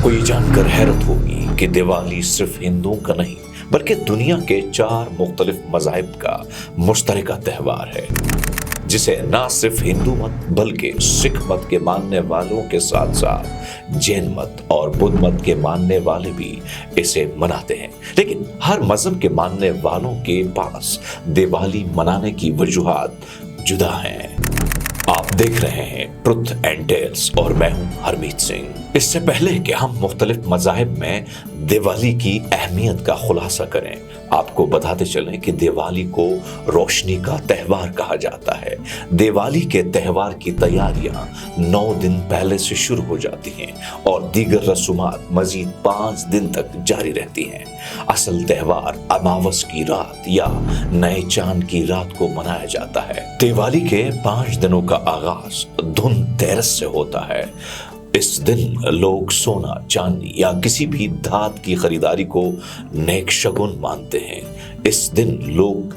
आपको ये जानकर हैरत होगी कि दिवाली सिर्फ हिंदुओं का नहीं बल्कि दुनिया के 4 मुख्तलिफ मज़ाहिब का मुश्तरका त्यौहार है, जिसे ना सिर्फ हिंदू मत बल्कि सिख मत के मानने वालों के साथ साथ जैन मत और बुद्ध मत के मानने वाले भी इसे मनाते हैं। लेकिन हर मजहब के मानने वालों के पास दिवाली मनाने की वजूहात जुदा हैं। आप देख रहे हैं ट्रुथ एंड टेल्स और मैं हूं हरमीत सिंह। इससे पहले कि हम मुख्तलिफ मज़ाहिब में दिवाली की अहमियत का खुलासा करें, आपको बताते चलें कि दिवाली को रोशनी का त्यौहार कहा जाता है। दिवाली के त्यौहार की तैयारियां 9 दिन पहले से शुरू हो जाती हैं और दीगर रसूमात मजीद 5 दिन तक जारी रहती हैं। असल त्यौहार अमावस की रात या नए चांद की रात को मनाया जाता है। दिवाली के 5 दिनों का आगाज धनतेरस से होता है। इस दिन लोग सोना, चांदी या किसी भी धात की खरीदारी को नेक शगुन मानते हैं। इस दिन लोग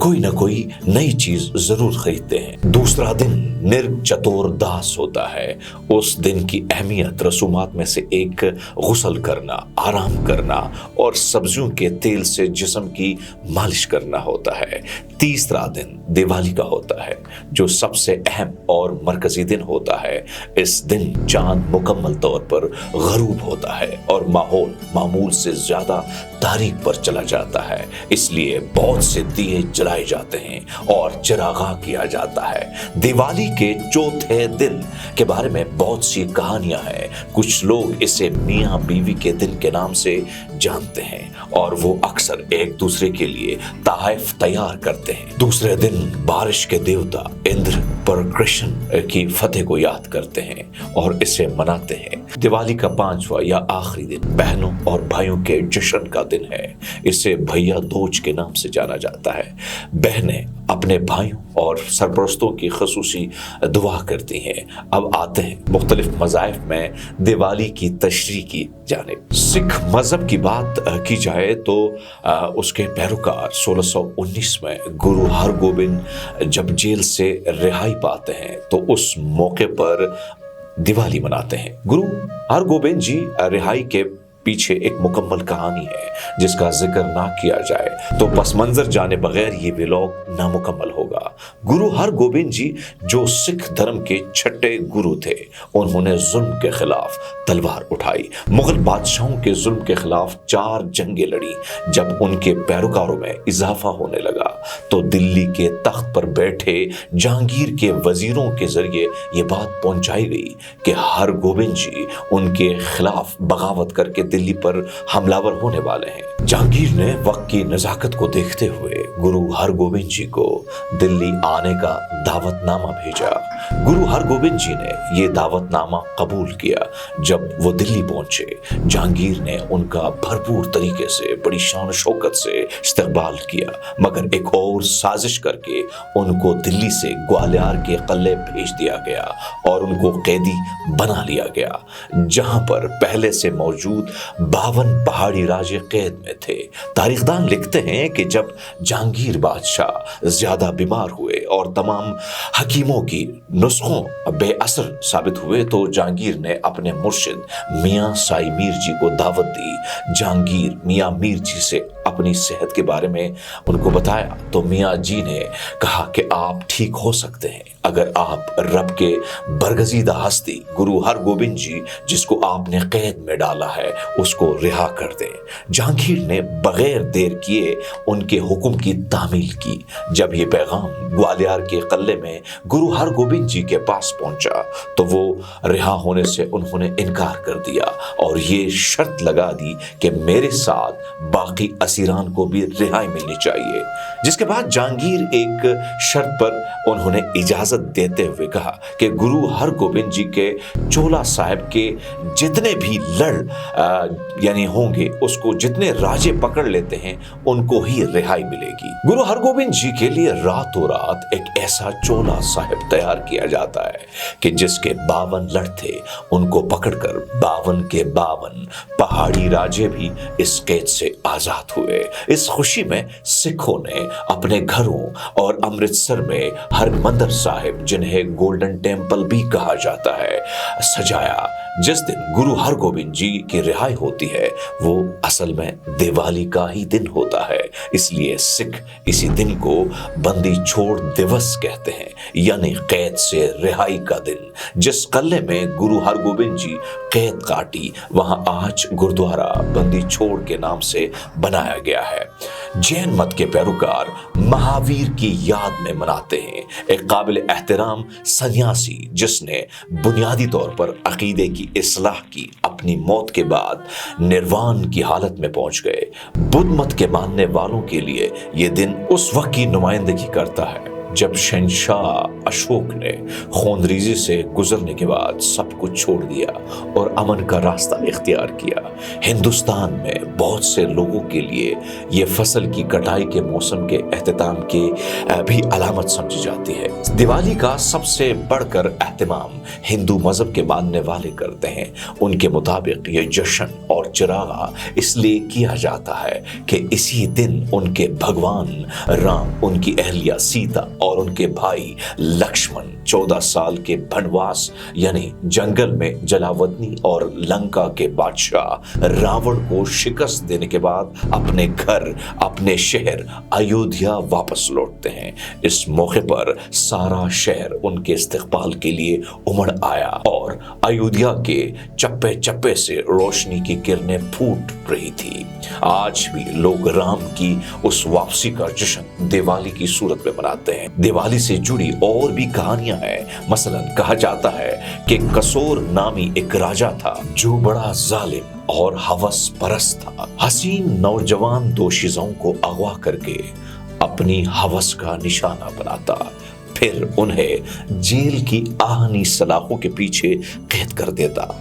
कोई ना कोई नई चीज जरूर खरीदते हैं। दूसरा दिन निर्ग चतुर्दश होता है। उस दिन की अहमियत रसूमात में से एक गुस्ल करना, आराम करना और सब्जियों के तेल से जिस्म की मालिश करना होता है। तीसरा दिन दिवाली का होता है, जो सबसे अहम और मरकजी दिन होता है। इस दिन चांद मुकम्मल तौर पर गरूब होता है और माहौल मामूल से ज्यादा तारीक पर चला जाता है। इसलिए बहुत से दिए जलाए जाते हैं और चिरागा किया जाता है। दिवाली के चौथे दिन के बारे में बहुत सी कहानियां हैं। कुछ लोग इसे मियाँ बीवी के दिन के नाम से जानते हैं और वो अक्सर एक दूसरे के लिए तोहफे तैयार करते हैं। दूसरे दिन बारिश के देवता इंद्र पर कृष्ण की फतेह को याद करते हैं और इसे मनाते हैं। दिवाली का 5वां या आखिरी दिन बहनों और भाइयों के जश्न का दिन है। इसे भैया दूज के नाम से जाना जाता है। बहनें अपने भाइयों और सरपरस्तों की खसूसी दुआ करती हैं। अब आते हैं मुख्तलिफ मज़ाहिब में दिवाली की तशरीह की जानिब। सिख मजहब की बात की जाए तो उसके पैरोकार 1619 में गुरु हरगोबिंद जब जेल से रिहाई पाते हैं तो उस मौके पर दिवाली मनाते हैं। गुरु हरगोबिंद जी रिहाई के पीछे एक मुकम्मल कहानी है जिसका जिक्र ना किया जाए तो पस मंजर जाने बगैर ये व्लॉग नामुकम्मल होगा। गुरु हरगोबिंद जी जो सिख धर्म के 6ठे गुरु थे, उन्होंने जुल्म के खिलाफ तलवार उठाई। मुगल बादशाहों के जुल्म के खिलाफ 4 जंगें लड़ी। जब उनके पैरोकारों में इजाफा होने लगा तो दिल्ली के तख्त पर बैठे जहांगीर के वजीरों के जरिए ये बात पहुंचाई गई कि हरगोबिंद जी उनके खिलाफ बगावत करके दिल्ली पर हमलावर होने वाले हैं। जहांगीर ने वक्त की नजाकत को देखते हुए गुरु हरगोबिंद जी को दिल्ली आने का दावतनामा भेजा। गुरु हरगोबिंद जी ने ये दावतनामा कबूल किया। जब वो दिल्ली पहुंचे, जहांगीर ने उनका भरपूर तरीके से बड़ी शान शौकत से इस्तकबाल किया, मगर एक और साजिश करके उनको दिल्ली से ग्वालियर के किले भेज दिया गया और उनको कैदी बना लिया गया, जहां पर पहले से मौजूद 52 पहाड़ी राजे कैद में थे। तारीखदान लिखते हैं कि जब जहांगीर बादशाह ज्यादा बीमार हुए और तमाम हकीमों की नुस्खों बेअसर साबित हुए तो जहांगीर ने अपने मुर्शिद मियाँ साई मीर जी को दावत दी। जहांगीर मियाँ मीर जी से अपनी सेहत के बारे में उनको बताया तो मियाँ जी ने कहा कि आप ठीक हो सकते हैं अगर आप रब के बरगजीदा हस्ती गुरु हरगोबिंद जी जिसको आपने कैद में डाला है उसको रिहा कर दें। जहांगीर ने बगैर देर किए उनके हुक्म की तामील की। जब ये पैगाम ग्वालियर के किले में गुरु हरगोबिंद जी के पास पहुंचा तो वो रिहा होने से उन्होंने इनकार कर दिया और ये शर्त लगा दी कि मेरे साथ बाकी असीरान को भी रिहाई मिलनी चाहिए। जिसके बाद जहांगीर एक शर्त पर उन्होंने इजाजत देते हुए कहा कि गुरु हरगोबिंद जी के चोला साहब के जितने भी लड़ यानी होंगे उसको जितने राजे पकड़ लेते हैं उनको ही रिहाई मिलेगी। गुरु हरगोबिंद जी के लिए रातों रात एक ऐसा चोला साहब तैयार किया जाता है कि जिसके 52 लड़ थे उनको पकड़कर 52 के 52 पहाड़ी राजे भी इस कैद से आजाद हुए। इस खुशी में सिखों ने अपने घरों और अमृतसर में हरमंदिर साहिब, जिन्हें गोल्डन टेम्पल भी कहा जाता है, सजाया। जिस दिन गुरु हरगोबिंद जी की रिहाई होती है वो असल में दिवाली का ही दिन होता है, इसलिए सिख इसी दिन को बंदी छोड़ दिवस कहते हैं, यानी कैद से रिहाई का दिन। जिस कल्ले में गुरु हरगोबिंद जी कैद काटी वहां आज गुरुद्वारा बंदी छोड़ के नाम से बनाया गया है। जैन मत के पैरोकार महावीर की याद में मनाते हैं एक काबिल एहतराम सन्यासी जिसने बुनियादी तौर पर अकीदे की इस्लाह की, अपनी मौत के बाद निर्वाण की हालत में पहुंच गए। बुद्ध मत के मानने वालों के लिए यह दिन उस वक्त की नुमाइंदगी करता है जब शहंशाह अशोक ने खूनरेज़ी से गुजरने के बाद सब कुछ छोड़ दिया और अमन का रास्ता इख्तियार किया। हिंदुस्तान में बहुत से लोगों के लिए ये फसल की कटाई के मौसम के एहतमाम के भी अलामत समझी जाती है। दिवाली का सबसे बढ़कर एहतमाम हिंदू मजहब के मानने वाले करते हैं। उनके मुताबिक ये जश्न और चिरागा इसलिए किया जाता है कि इसी दिन उनके भगवान राम, उनकी अहलिया सीता और उनके भाई लक्ष्मण 14 साल के वनवास यानी जंगल में जलावतनी और लंका के बादशाह रावण को शिकस्त देने के बाद अपने घर, अपने शहर अयोध्या वापस लौटते हैं। इस मौके पर सारा शहर उनके इस्तकबाल के लिए उमड़ आया और अयोध्या के चप्पे चप्पे से रोशनी की किरणें फूट रही थी। आज भी लोग राम की उस वापसी का जश्न दिवाली की सूरत में मनाते हैं। दिवाली से जुड़ी और भी कहानियां हैं। मसलन कहा जाता है कि कसोर नामी एक राजा था जो बड़ा जालिम और हवस परस्त था। हसीन नौजवान दोशीज़ों को अगवा करके अपनी हवस का निशाना बनाता, फिर उन्हें जेल की आहनी सलाखों के पीछे कैद कर देता।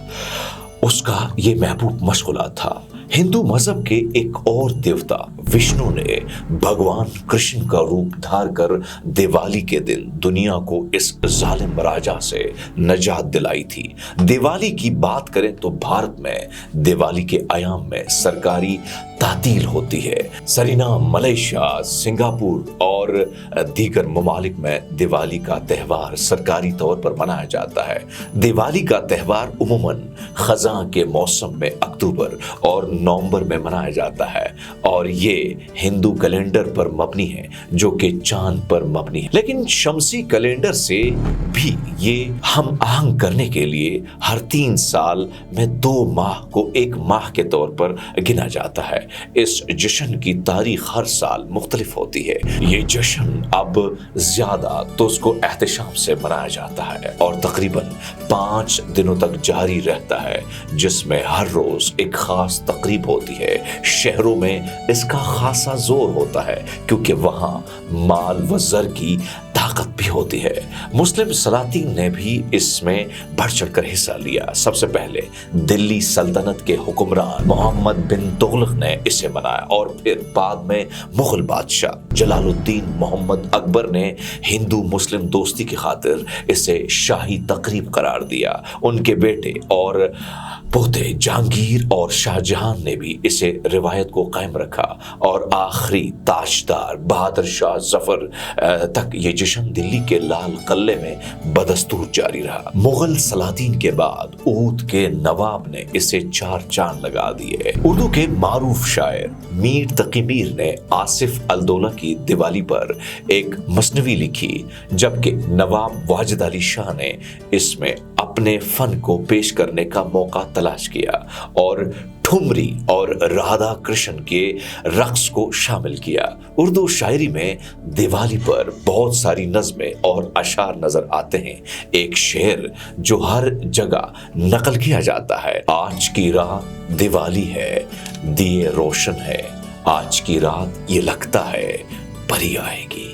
उसका ये महबूब मशगुला था। हिंदू मजहब के एक और देवता विष्णु ने भगवान कृष्ण का रूप धार कर दिवाली के दिन दुनिया को इस जालिम राजा से नजात दिलाई थी। दिवाली की बात करें तो भारत में दिवाली के आयाम में सरकारी तातील होती है। सरीनाम, मलेशिया, सिंगापुर और दीगर ममालिक में दिवाली का त्यौहार सरकारी तौर पर मनाया जाता है। दिवाली का त्यौहार उमूमन खज़ां के मौसम में अक्टूबर और नवंबर में मनाया जाता है और ये हिंदू कैलेंडर पर मबनी है जो कि चांद पर मबनी है। लेकिन शमसी कैलेंडर से भी ये हम आहंग करने के लिए हर 3 साल में 2 माह को एक माह के तौर पर गिना जाता है। इस जश्न की तारीख हर साल मुख्तलिफ होती है। ये जश्न अब ज्यादा तो उसको एहतशाम से मनाया जाता है और तकरीबन 5 दिनों तक जारी रहता है, जिसमें हर रोज एक खास तकरीब होती है। शहरों में इसका खासा जोर होता है क्योंकि वहां माल व ज़र की ताकत भी होती है। मुस्लिम सलातीन ने भी इसमें बढ़ चढ़कर हिस्सा लिया। सबसे पहले दिल्ली सल्तनत के हुक्मरान मोहम्मद बिन तुगलक ने इसे मनाया और फिर बाद में मुगल बादशाह जलालुद्दीन मोहम्मद अकबर ने हिंदू मुस्लिम दोस्ती की खातिर इसे शाही तकरीब करार दिया। उनके बेटे और पोते जहांगीर और शाहजहां ने भी इसे रिवायत को कायम रखा और आखिरी ताजदार बहादुर शाह जफर तक ये जश्न दिल्ली के लाल किले में बदस्तूर जारी रहा। मुगल सलातीन के बाद ऊद के नवाब ने इसे 4 चांद लगा दिए। उर्दू के मारूफ शायर मीर तकी मीर ने आसिफ अल-दौला की दिवाली पर एक मसनवी लिखी, जबकि नवाब वाजिद अली शाह ने इसमें अपने फन को पेश करने का मौका तलाश किया और ठुमरी और राधा कृष्ण के रक्स को शामिल किया। उर्दू शायरी में दिवाली पर बहुत सारी नज़में और अशार नजर आते हैं। एक शेर जो हर जगह नकल किया जाता है, आज की रात दिवाली है, दिए रोशन है, आज की रात ये लगता है परी आएगी।